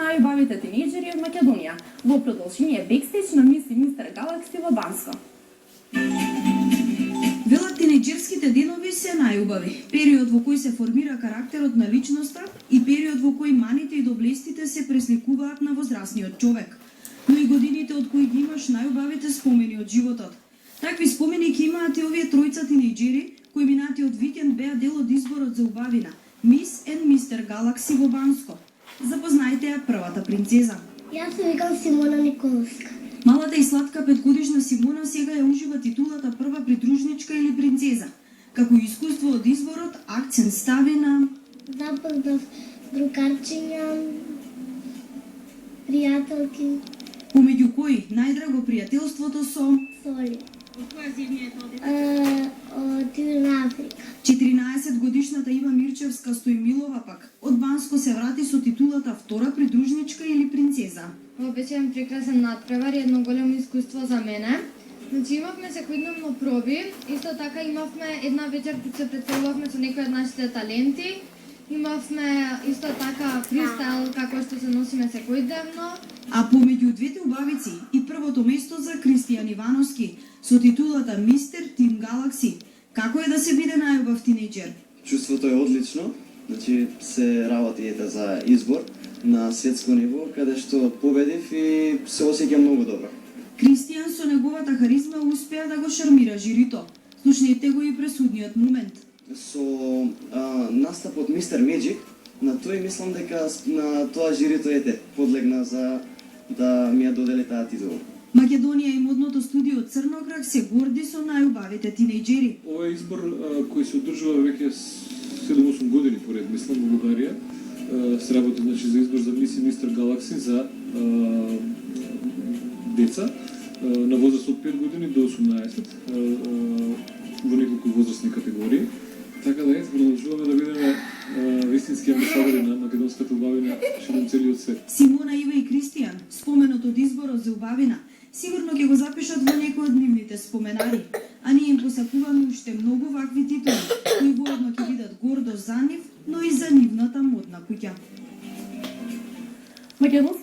најубавите тинејџери од Македонија во продолжение бекстејдж на Мис и Мистер Галакси во Банско. Велат тинејџерските денови се најубави, период во кој се формира карактерот на личноста и период во кој маните и доблестите се пресликуваат на возрасниот човек, но и годините од кои ги имаш најубавите спомени од животот. Такви спомени ќе имаат и овие тројца тинејџери кои минатиот викенд беа дел од изборот за убавина Мис и Мистер Галакси во Банско. Запознајте ја првата принцеза. Јас се викам Симона Николовска. Малата и сладка 5-годишна Симона сега ја ужива титулата прва придружничка или принцеза. Како искуство од изборот, акцент стави на Запознав другарчиња, пријателки, помеѓу кои најдраго пријателството со Соли. Од која земја е тоа? Од Јужна Африка. 14-годишната Ива Мирчевска Стојмилова пак од Банско се врати со титулата втора придружничка или принцеза. Обичаен прекрасен натпревар и едно големо искуство за мене. Значи имавме секојдневно проби, исто така имавме една вечер кога се представувавме со некои од нашите таленти. Имавме исто така фристайл како што се носиме секојдневно. А помеѓу двете убавици и првото место за Кристијан Ивановски со титулата Мистер Тим Галакси. Како е да се биде најубав тинејџер? Чувството е одлично, значи се работи за избор на светско ниво, каде што победив и се осеќам многу добро. Кристијан со неговата харизма успеа да го шармира жирито. Слушнете го и пресудниот момент. Со настапот Мистер Меджик, на тој мислам дека на тоа жирито подлегна за да ми ја додели таа титула. Македонија и модното студио Црноград се горди со најубавите тинејџери. Ова е избор кој се одржува веќе 7-8 години поред, мислам, во Бугарија. Се работи значи за избор за Мис и Мистер Галакси за деца на возраст од 5 години до 18 во неколку возрастни категории. Така да продолжуваме да бидеме вистински амбасадори на македонската убавина широм целиот свет. Симона, Ива и Кристијан, споменот од изборот за убавина, сигурно ќе го запишат во некои од нивните споменари, а ние им посакуваме уште многу вакви титули, кои воедно ќе бидат гордост за нив, но и за нивната модна куќа. Македонски